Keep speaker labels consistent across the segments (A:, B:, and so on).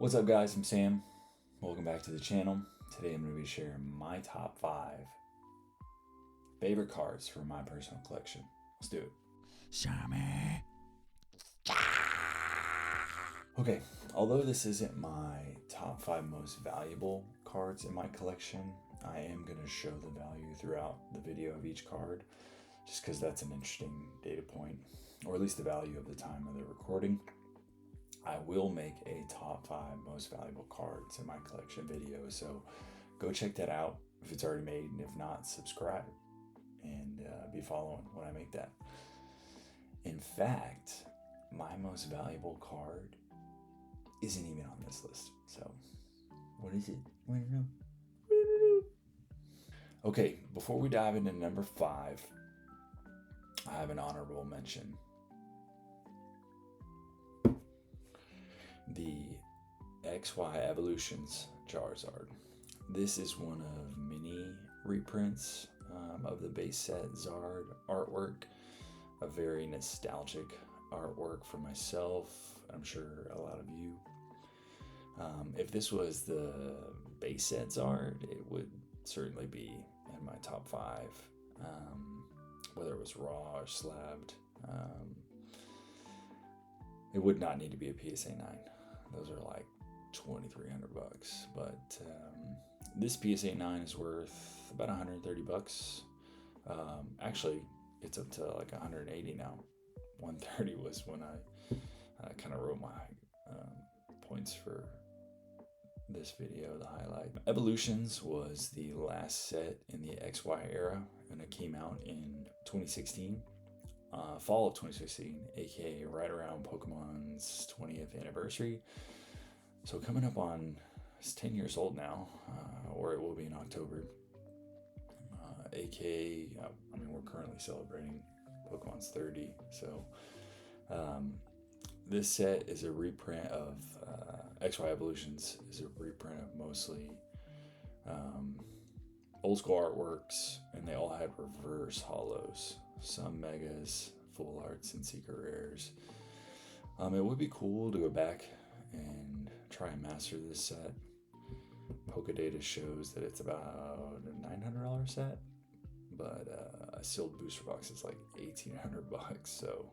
A: What's up, guys? I'm Sam. Welcome back to the channel. Today I'm going to be sharing my top 5 favorite cards for my personal collection. Let's do it. Sammy. Okay, although this isn't my top 5 most valuable cards in my collection, I am going to show the value throughout the video of each card, just because that's an interesting data point, or at least the value of the time of the recording. I will make a top 5 most valuable cards in my collection video, so go check that out if it's already made, and if not, subscribe and be following when I make that. In fact, my most valuable card isn't even on this list, so what is it? I don't know. Okay, before we dive into number 5, I have an honorable mention. The XY Evolutions Charizard. This is one of many reprints of the base set Zard artwork. A very nostalgic artwork for myself. I'm sure a lot of you. If this was the base set Zard, it would certainly be in my top 5. Whether it was raw or slabbed. It would not need to be a PSA 9. Those are like $2,300, but this PSA 9 is worth about $130. Actually, it's up to like 180 now. 130 was when I kind of wrote my points for this video, the highlight. Evolutions was the last set in the XY era, and it came out in 2016. Fall of 2016, aka right around Pokemon's 20th anniversary. So coming up on, it's 10 years old now, or it will be in October. aka, I mean, we're currently celebrating Pokemon's 30. So this set is a reprint of XY Evolutions, is a reprint of mostly old school artworks, and they all had reverse holos. Some megas, full arts, and secret rares. It would be cool to go back and try and master this set. Pokedata shows that it's about a $900 set, but a sealed booster box is like $1,800. So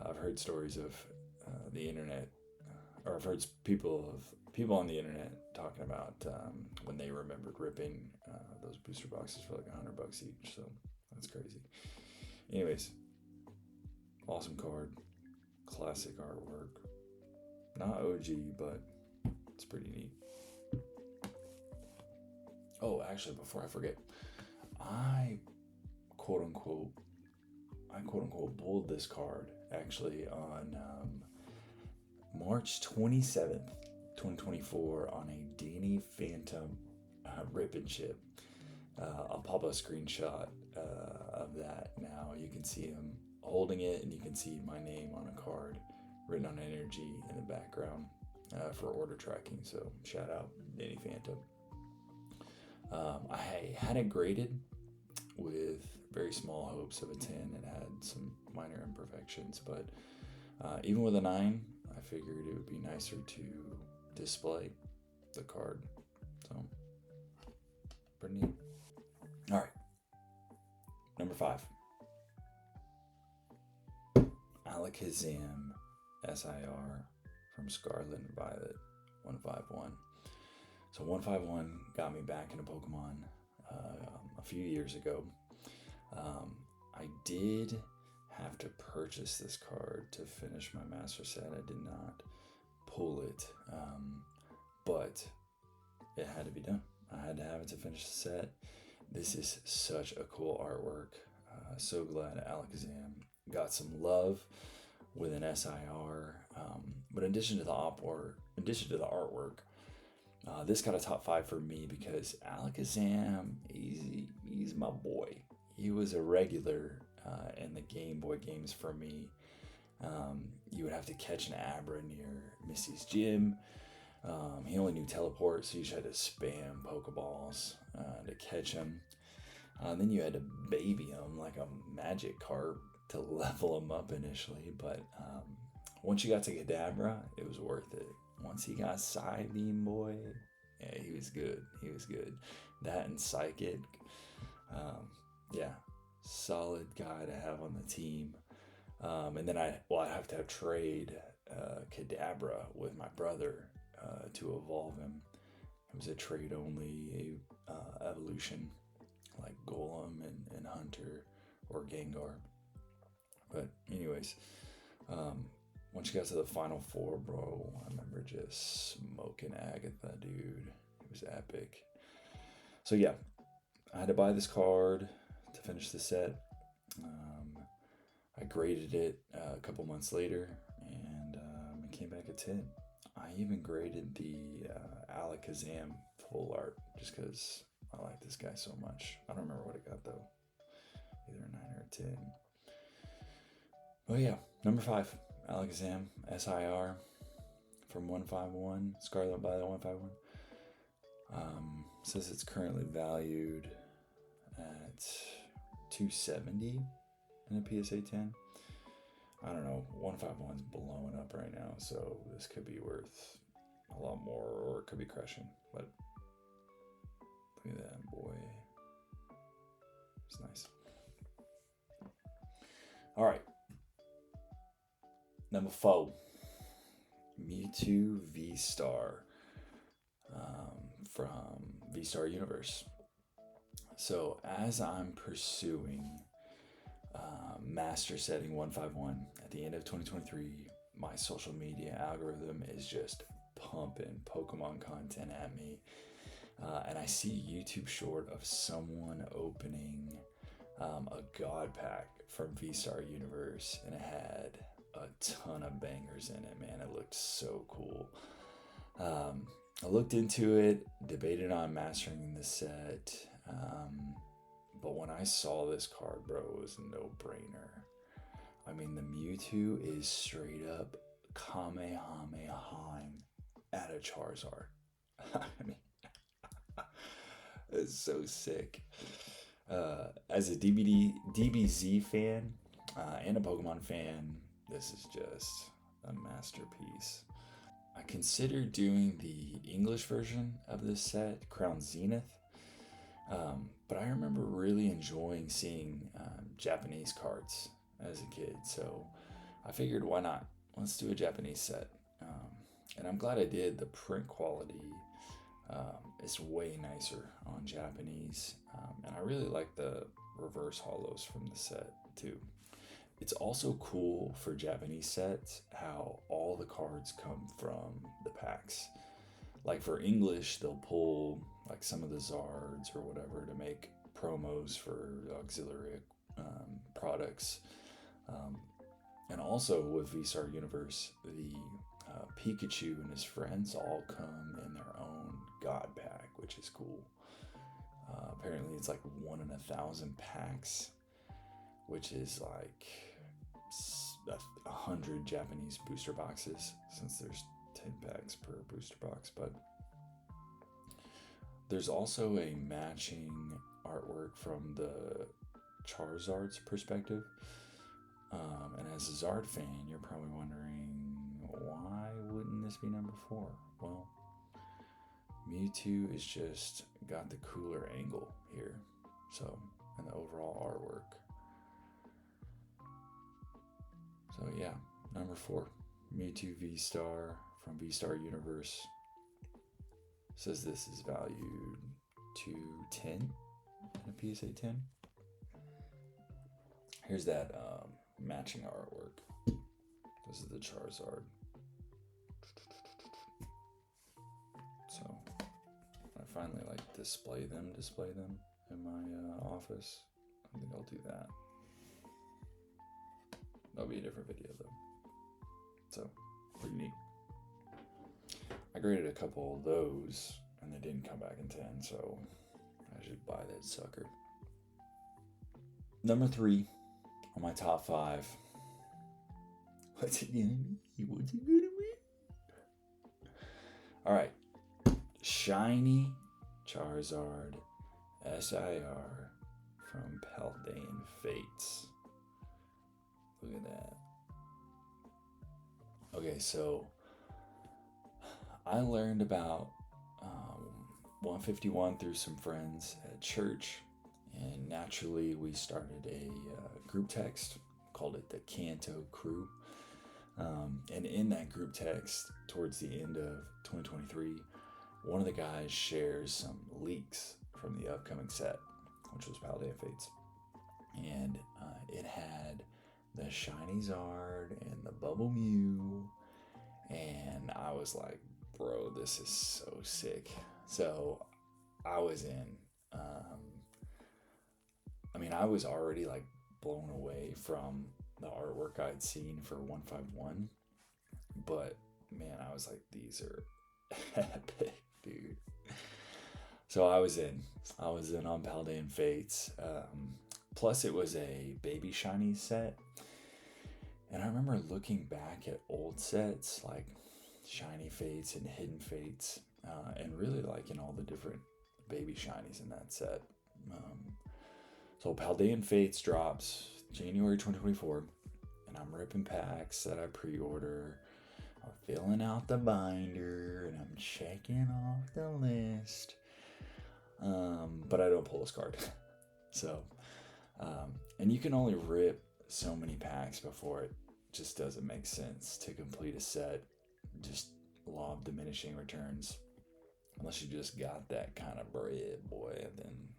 A: I've heard stories of the internet, or I've heard people on the internet talking about when they remembered ripping those booster boxes for like $100 each. So that's crazy. Anyways, awesome card, classic artwork. Not OG, but it's pretty neat. Oh, actually, before I forget, I quote unquote pulled this card actually on March 27th, 2024 on a Danny Phantom rip and chip. I'll pop a screenshot of that now. You can see him holding it, and you can see my name on a card written on energy in the background for order tracking. So shout out Danny Phantom. I had it graded with very small hopes of a 10. It had some minor imperfections, but even with a 9, I figured it would be nicer to display the card. So pretty neat. All right, number 5. Alakazam SIR from Scarlet and Violet 151. So 151 got me back into Pokemon a few years ago. I did have to purchase this card to finish my master set. I did not pull it, but it had to be done. I had to have it to finish the set. This is such a cool artwork. So glad Alakazam got some love with an SIR. But in addition to the artwork, this got a top 5 for me because Alakazam, he's my boy. He was a regular in the Game Boy games for me. You would have to catch an Abra near Misty's gym. He only knew teleport, so you just had to spam Pokeballs to catch him. Then you had to baby him like a magic carp to level him up initially, but once you got to Kadabra, it was worth it. once he got Psybeam, boy, yeah, he was good. He was good. That and Psychic. Yeah, solid guy to have on the team. And then I have to have trade Kadabra with my brother to evolve him. It was a trade only evolution, like Golem and Hunter or Gengar. But anyways, once you got to the final four, bro, I remember just smoking Agatha, dude. It was epic. So yeah, I had to buy this card to finish the set. I graded it a couple months later, and it came back a 10. I even graded the Alakazam full art just because I like this guy so much. I don't remember what it got though, either a 9 or a 10. But yeah, number 5, Alakazam SIR from 151, Scarlet Violet 151. Says it's currently valued at 270 in a PSA 10. I don't know, 151's blowing up right now, so this could be worth a lot more, or it could be crushing. But look at that, boy. It's nice. All right. Number 4, Mewtwo V-Star from V-Star Universe. So as I'm pursuing master setting 151 at the end of 2023, my social media algorithm is just pumping Pokemon content at me. And I see a YouTube short of someone opening a God pack from V-Star Universe, and it had a ton of bangers in it, man. It looked so cool. I looked into it, debated on mastering the set, but when I saw this card, bro, it was a no-brainer. I mean, the Mewtwo is straight up Kamehameha at a Charizard. I mean, it's so sick. As a DBZ fan and a Pokemon fan, this is just a masterpiece. I considered doing the English version of this set, Crown Zenith, but I remember really enjoying seeing Japanese cards as a kid, so I figured why not? Let's do a Japanese set. And I'm glad I did. The print quality is way nicer on Japanese, and I really like the reverse holos from the set too. It's also cool for Japanese sets how all the cards come from the packs. Like for English, they'll pull like some of the Zards or whatever to make promos for auxiliary products. And also with V-Star Universe, the Pikachu and his friends all come in their own God pack, which is cool. Apparently it's like 1 in 1,000 packs, which is like 100 Japanese booster boxes, since there's 10 packs per booster box. But there's also a matching artwork from the Charizard's perspective. And as a Zard fan, you're probably wondering, why wouldn't this be number 4? Well, Mewtwo is just got the cooler angle here, so, and the overall artwork. So yeah, number 4, Mewtwo V-Star from V-Star Universe. Says this is valued to 10 in a PSA 10. Here's that matching artwork. This is the Charizard. So I finally like display them in my office. I think I'll do that. That'll be a different video though. So pretty neat. I graded a couple of those and they didn't come back in 10, so I should buy that sucker. Number 3 on my top 5. What's it gonna be? What's it gonna be? Alright. Shiny Charizard SIR from Paldean Fates. Look at that. Okay, so I learned about 151 through some friends at church, and naturally we started a group text, called it the Canto Crew. And in that group text, towards the end of 2023, one of the guys shares some leaks from the upcoming set, which was Paldean Fates. And it had the Shiny Zard and the Bubble Mew. And I was like, bro, this is so sick. So I was in. I was already like blown away from the artwork I'd seen for 151. But man, I was like, these are epic, dude. So I was in on Paldean Fates. Plus, it was a baby shiny set. And I remember looking back at old sets like Shiny Fates and Hidden Fates, and really liking all the different baby shinies in that set. So Paldean Fates drops January 2024, and I'm ripping packs that I pre-order. I'm filling out the binder, and I'm checking off the list. But I don't pull this card. So, and you can only rip so many packs before it just doesn't make sense to complete a set. Just law of diminishing returns. Unless you just got that kind of bread, boy, and then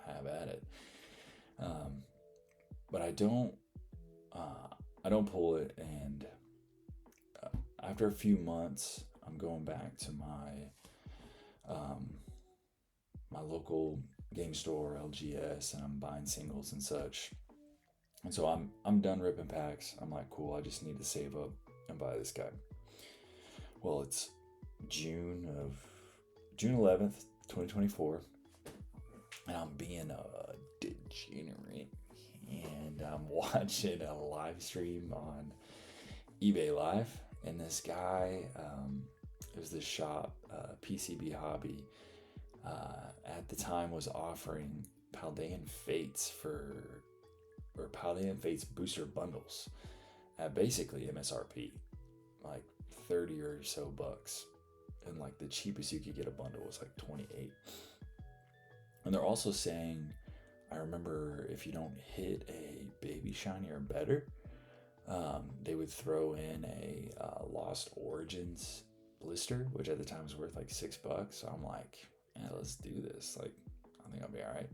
A: have at it. But I don't pull it, and after a few months, I'm going back to my local game store, LGS, and I'm buying singles and such. And so I'm done ripping packs. I'm like, cool, I just need to save up and buy this guy. Well, it's June 11th, 2024, and I'm being a degenerate, and I'm watching a live stream on eBay Live, and this guy, it was this shop, PCB Hobby, at the time was offering Paldean Fates or Paldean Fates booster bundles at basically MSRP, like 30 or so bucks. And like the cheapest you could get a bundle was like 28. And they're also saying, I remember, if you don't hit a baby shiny or better, they would throw in a Lost Origins blister, which at the time was worth like $6. So I'm like, yeah, let's do this. Like, I think I'll be all right.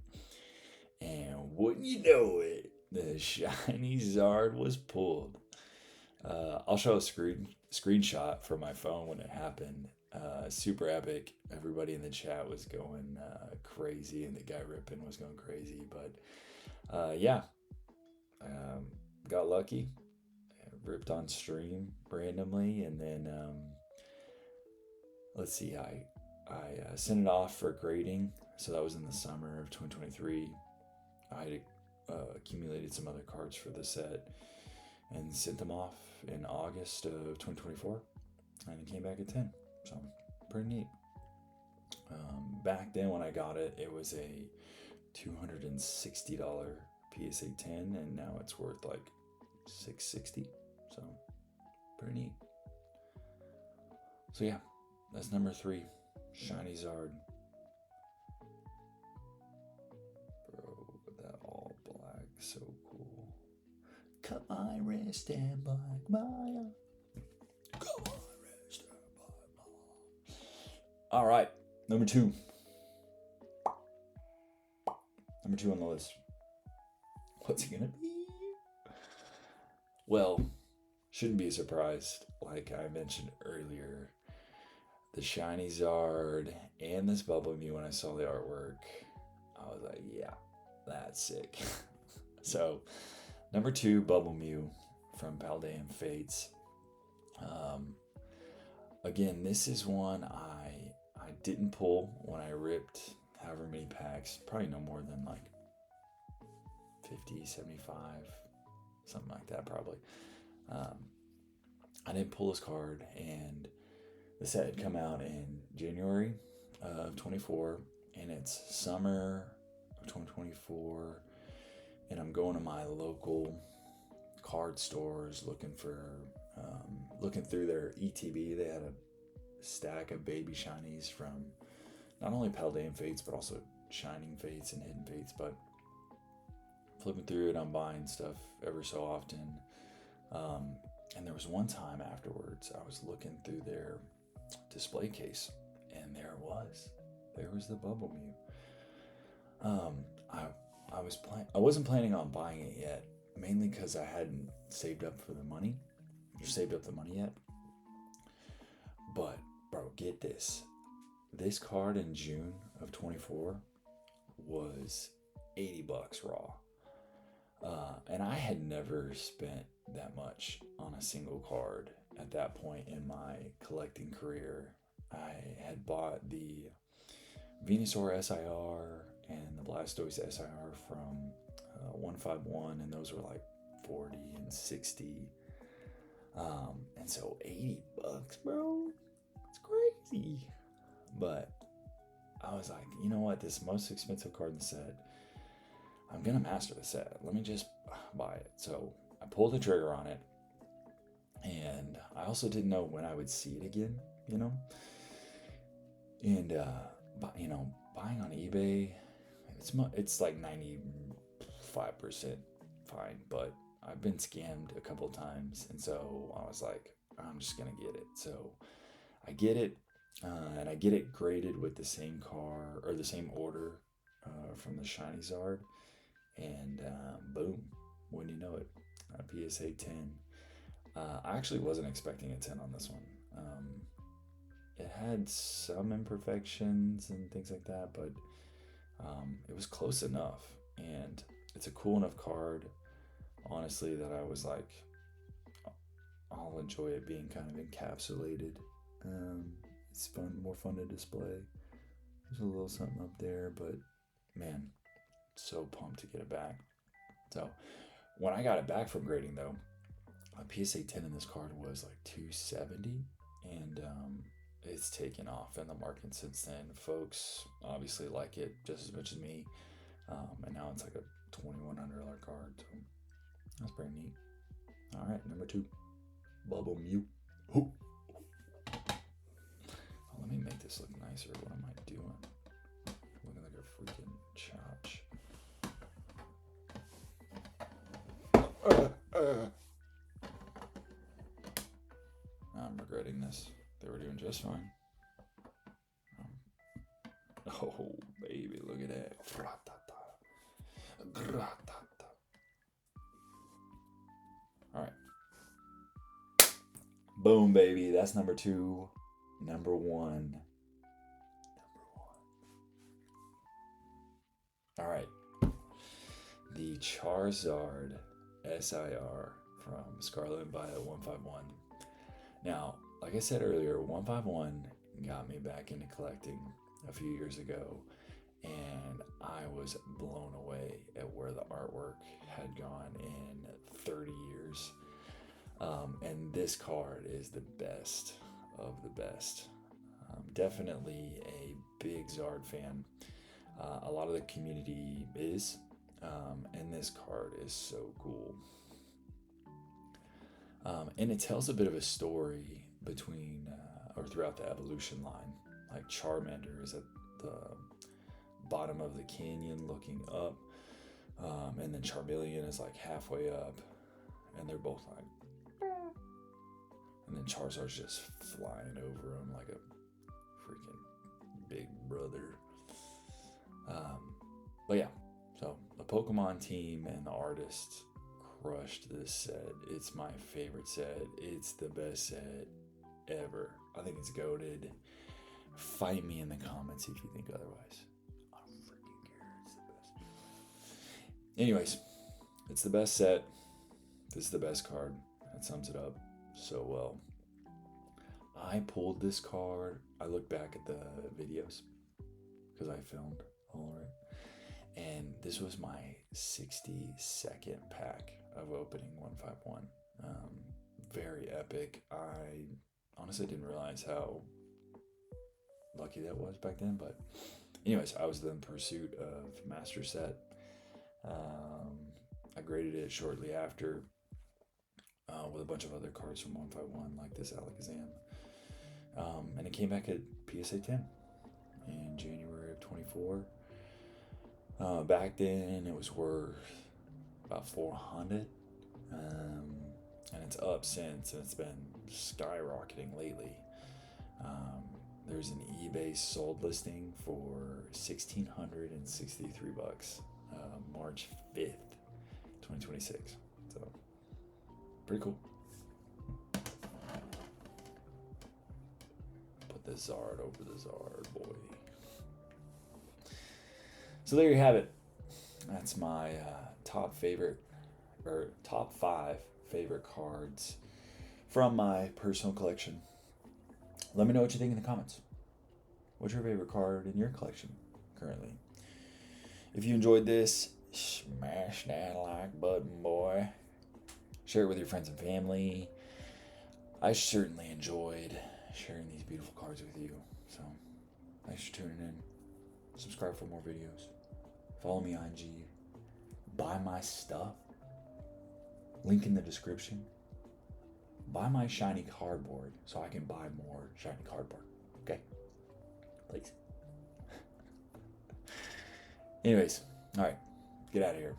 A: And wouldn't you know it, the Shiny Zard was pulled. I'll show a screenshot from my phone when it happened. Super epic. Everybody in the chat was going crazy, and the guy ripping was going crazy. But yeah, got lucky. Ripped on stream randomly, and then let's see. I sent it off for grading. So that was in the summer of 2023. I had accumulated some other cards for the set and sent them off in August of 2024, and it came back at 10. So pretty neat. Back then when I got it, it was a $260 PSA 10, and now it's worth like $660. So pretty neat. So yeah, that's number 3, Shiny Zard. Bro, that all black, so cool. Cut my wrist and black Maya. Come on. All right, number 2. Number 2 on the list. What's it gonna be? Well, shouldn't be surprised. Like I mentioned earlier, the Shiny Zard and this Bubble Mew, when I saw the artwork, I was like, yeah, that's sick. So, number 2, Bubble Mew from Paldean Fates. Again, this is one I didn't pull when I ripped however many packs, probably no more than like 50, 75, something like that probably. I didn't pull this card, and the set had come out in January of 24, and it's summer of 2024, and I'm going to my local card stores looking through their ETB. They had a stack of baby shinies from not only Paldean Fates, but also Shining Fates and Hidden Fates. But flipping through it, I'm buying stuff ever so often. And there was one time afterwards, I was looking through their display case, and there was the Bubble Mew. I wasn't planning on buying it yet, mainly because I hadn't saved up the money yet. But bro, get this. This card in June of 24 was $80 raw. And I had never spent that much on a single card at that point in my collecting career. I had bought the Venusaur SIR and the Blastoise SIR from 151, and those were like 40 and 60. And so $80, bro, it's crazy. But I was like, you know what? This most expensive card in the set, I'm gonna master the set. Let me just buy it. So I pulled the trigger on it, and I also didn't know when I would see it again, you know. And buying on eBay, it's like 95% fine, but I've been scammed a couple times, and so I was like, I'm just gonna get it. So I get it, and I get it graded with the same car or the same order from the Shiny Zard, and boom, wouldn't you know it, a PSA 10. I actually wasn't expecting a 10 on this one. It had some imperfections and things like that, but it was close enough, and it's a cool enough card, honestly, that I was like, I'll enjoy it being kind of encapsulated. It's more fun to display. There's a little something up there, but man, so pumped to get it back. So when I got it back from grading, though, a PSA 10 in this card was like $270, and it's taken off in the market since then. Folks obviously like it just as much as me, and now it's like a $2,100 card, so that's pretty neat. All right, number 2, Bubble Mew. Oh, let me make this look nicer. What am I doing? Looking like a freaking chotch. I'm regretting this. They were doing just fine. Oh, baby, look at that. All right. Boom, baby. That's number 2. Number 1. All right. The Charizard SIR from Scarlet and Violet 151. Now, like I said earlier, 151 got me back into collecting a few years ago, and I was blown away at where the artwork had gone in 30 years. And this card is the best of the best. Definitely a big Zard fan. A lot of the community is, and this card is so cool. And it tells a bit of a story between, or throughout the evolution line. Like Charmander is at the bottom of the canyon looking up, and then Charmeleon is like halfway up, and they're both like, and then Charizard's just flying over him like a freaking big brother. But yeah, so the Pokemon team and the artists crushed this set. It's my favorite set. It's the best set ever. I think it's goated. Fight me in the comments if you think otherwise. I don't freaking care. It's the best. Anyways, it's the best set. This is the best card. That sums it up so well. I pulled this card. I looked back at the videos because I filmed all of it. And this was my 62nd pack of opening 151. Very epic. I honestly didn't realize how lucky that was back then. But anyways, I was in pursuit of Master Set. I graded it shortly after with a bunch of other cards from 151, like this Alakazam. And it came back at PSA 10 in January of 24. Back then, it was worth about 400, and it's up since, and it's been skyrocketing lately. There's an eBay sold listing for $1,663, March 5th, 2026. So, pretty cool. Put the Zard over the Zard, boy. So there you have it. That's my top 5 favorite cards from my personal collection. Let me know what you think in the comments. What's your favorite card in your collection currently? If you enjoyed this, smash that like button, boy. Share it with your friends and family. I certainly enjoyed sharing these beautiful cards with you. So, thanks for tuning in. Subscribe for more videos. Follow me on IG. Buy my stuff. Link in the description. Buy my shiny cardboard so I can buy more shiny cardboard. Okay? Please. Anyways, alright. Get out of here.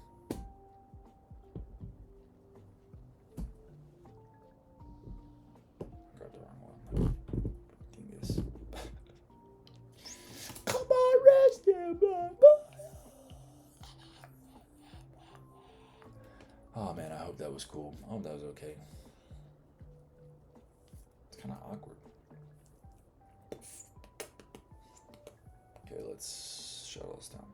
A: Grabbed the wrong one. Doing this. Come on, rest him, Oh man, I hope that was cool. I hope that was okay. It's kind of awkward. Okay, let's shut all this down.